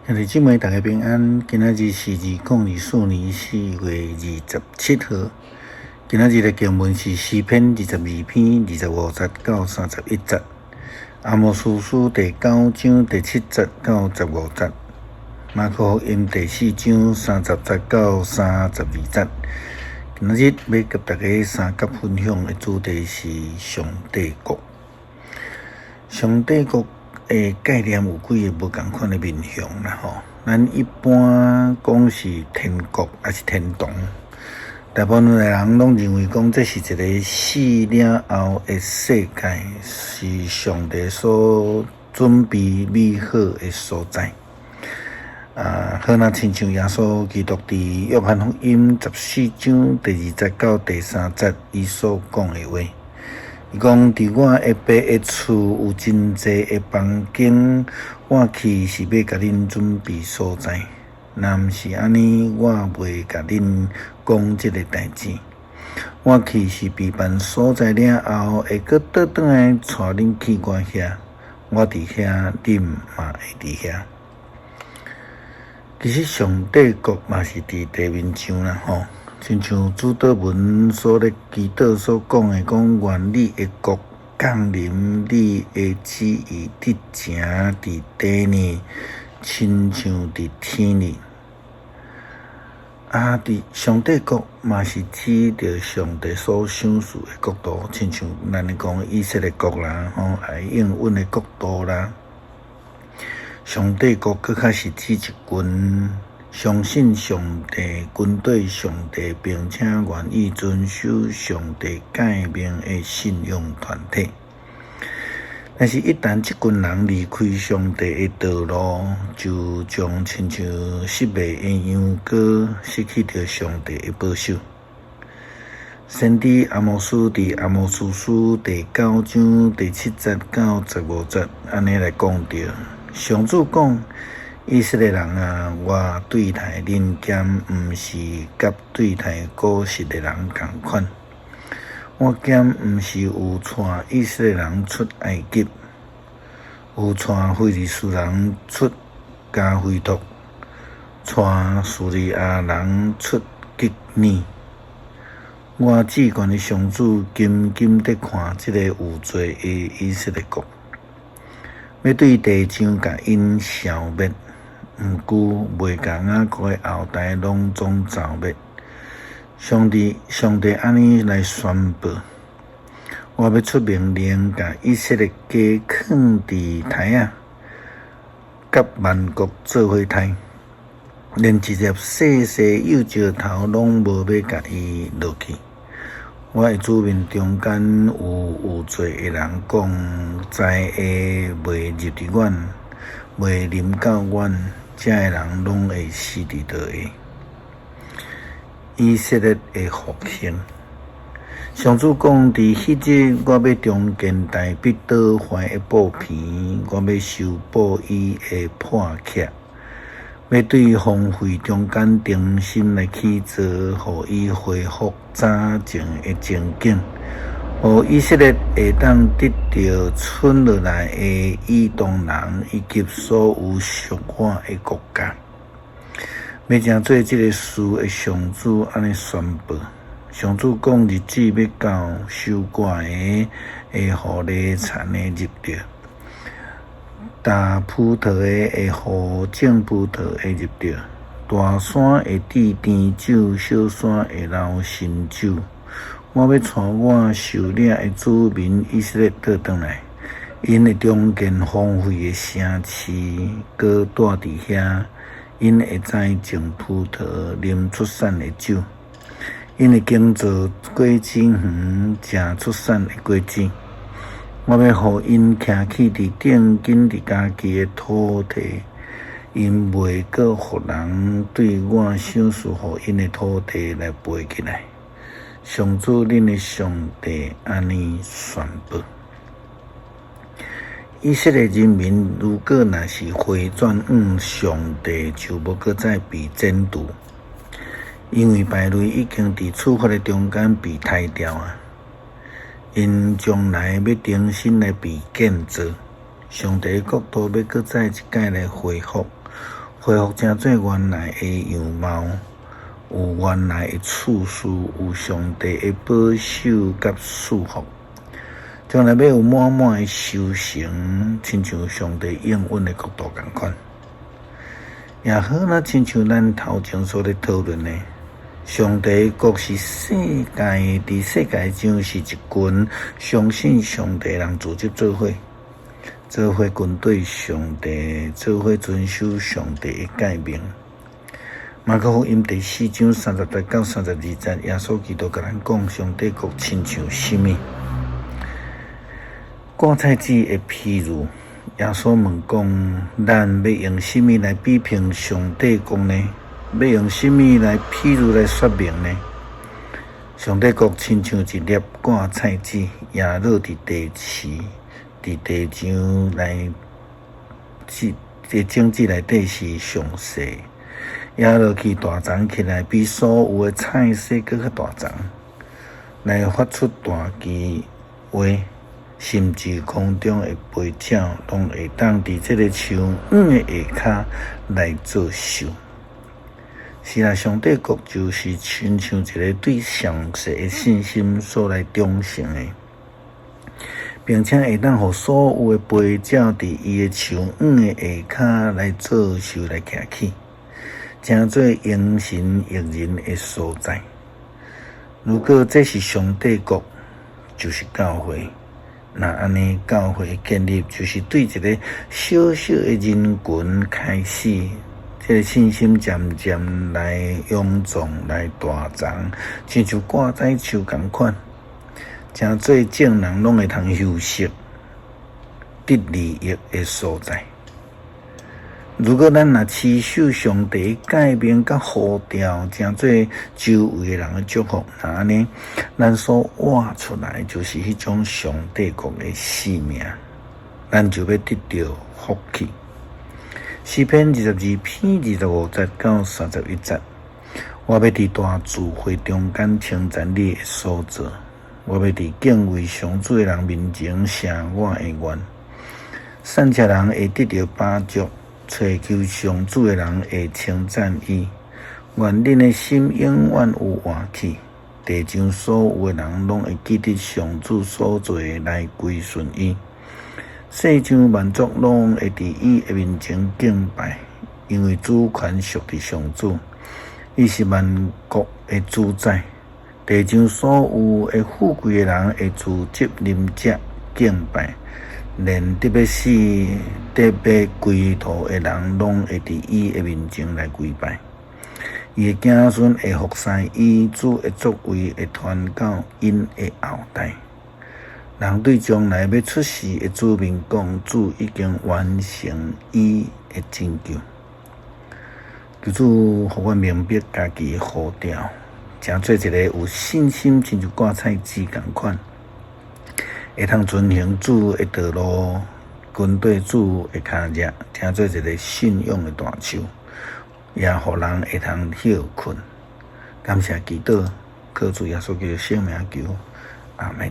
兄弟姊妹，大家平安。今仔日是2024年4月27号。今仔日的经文是诗篇22篇25节到31节，阿摩司书第9章第7节到15节，马可福音第4章30节到32节。今仔日要甲大家三角分享的主题是上帝国。上帝国的概念有几个无同款的面向啦吼。咱一般讲是天国还是天堂，大部分的人拢认为讲这是一个死了后的世界，是上帝所准备美好的所在。好那亲像耶稣基督伫约翰福音14章第2节到第3节，伊所讲的话。伊讲：伫我下爸的厝有真济的房间，我去是要甲恁准备所在。若毋是安尼，我袂甲恁讲即个代志。我去是备办所在了后，会阁倒转来带恁去我遐。我伫遐，恁嘛会伫遐。其实上帝国嘛是伫地面上啦吼。亲像主祷文所咧祈祷所讲的，讲愿你的国降临，你的旨意伫正伫地呢，亲像伫天呢。伫上帝国嘛是指着上帝所赏赐的国度，亲像咱咧讲以色列国啦，爱应允的国度啦。上帝国更较是指一群相信上帝军队上帝，并且愿意遵守上帝诫命的信仰团体。但是，一旦这群人离开上帝的道路，就将亲像失迷的羊羔，失去着上帝的保守。先知阿摩司伫阿摩司书第9章第7节到15节，安尼来讲着。上主讲：以色列人啊，我对待恁咸毋是甲对待古实的人同款。我咸毋是有带以色列人出埃及，有带非利士人出加菲托，带叙利亚人出吉尼。我至高的上主紧紧地看这个有罪的以色列国，要对地上甲因消灭。毋久，袂甲雅各的后代拢总消灭。上帝安尼来宣布：我要出命令，甲以色列家囥伫台啊，甲万国做伙台，连一粒细细幼石头拢无要甲伊落去。我的子民中间有罪的人讲，灾下袂入伫阮，袂临到阮。这个人拢会死伫倒下。以色列的复兴，上主讲：伫迄日，我要重建大必倒坏的布片，我要修补伊的破壳，要对荒废中间重新来起造，互伊恢复早前的情景。互以色列会当得到剩落来的以东人以及所有属我的国家，要正做这个事的上主安尼宣布。上主讲：日子要到，收割的会互犁田的入着，打葡萄的会互种葡萄的入着，大山会滴甜酒，小山会流新酒。我要带我受领的子民以色列倒转来，因会重建荒废的城市，搁住伫遐。因会栽种葡萄，啉出产的酒。因会建造果子园，食出产的果子。我要互因徛起伫正经伫家己的土地，因袂搁互人对我赏赐互因的土地来背起来。上主恁的上帝安尼宣布：以色列人民如果若是回转向上帝，就无搁再被剪除，因为败类已经伫处罚的中间被杀掉啊！因将来要重新来被建造，上帝的国度要搁再一届来恢复，恢复成做原来的样貌，有原来的处事，有上帝的保守甲束缚，将来要有满满的修成，亲像上帝应允的国度同款。也好，那亲像咱头前所咧讨论的，上帝国是世界，伫世界上是一群相信上帝人组织做伙军队上帝，做伙遵守上帝的诫命。马可福音第4章30到32节，耶稣基督甲咱讲，上帝国亲像什么？芥菜籽的譬喻。耶稣问讲：咱要用什么来比评上帝国呢？要用什么来譬喻来说明呢？上帝国亲像一粒芥菜籽，也落伫地上来，种子内底是上细，也落去大长起来，比所有的菜色更较大长，来发出大枝花。甚至空中的飞鸟，拢会当伫这个树的下骹来做寿。是啊，上帝国就是亲像一个对上帝的信心所来忠诚的，并且会当互所有的飞鸟伫伊的树的下骹来做寿来徛起，诚做迎神悦人的所在。如果这是上帝国，就是教会。那安尼教会建立，就是对一个小小的人群开始，这个信心渐渐来臃肿，来大长，亲像芥菜树同款，诚侪众人拢会通休息、得利益的所在。如果咱若持守上帝诫命甲呼召，诚做周围的人的祝福，那安尼，咱所活出来就是迄种上帝国的生命，咱就要得到福气。诗篇22篇25节到31节，我要伫大聚会中间称赞你的所做，我要伫敬畏上主的人面前写我的愿，善车人会得到把祝。祈求上主的人会称赞伊，愿恁的心永远有活气。地上所有的人拢会记得上主所做的来归顺伊，世上万族拢会伫伊的面前敬拜，因为主权属伫上主，伊是万国的主宰。地上所有的富贵的人会自接临接敬拜。连特别是得要归途的人，拢会伫伊的面前来跪拜。伊的子孙会服侍伊，主的作为会传到因的后代。人对将来要出世的子民讲，主已经完成伊的拯救。求主互我明白家己的呼召，诚做一个有信心，亲像芥菜籽同款。会通遵行主的道路，跟对主的脚迹，诚做一个信仰的大树，也互人会通休困。感谢祈祷，靠主耶稣基督圣名求，阿们。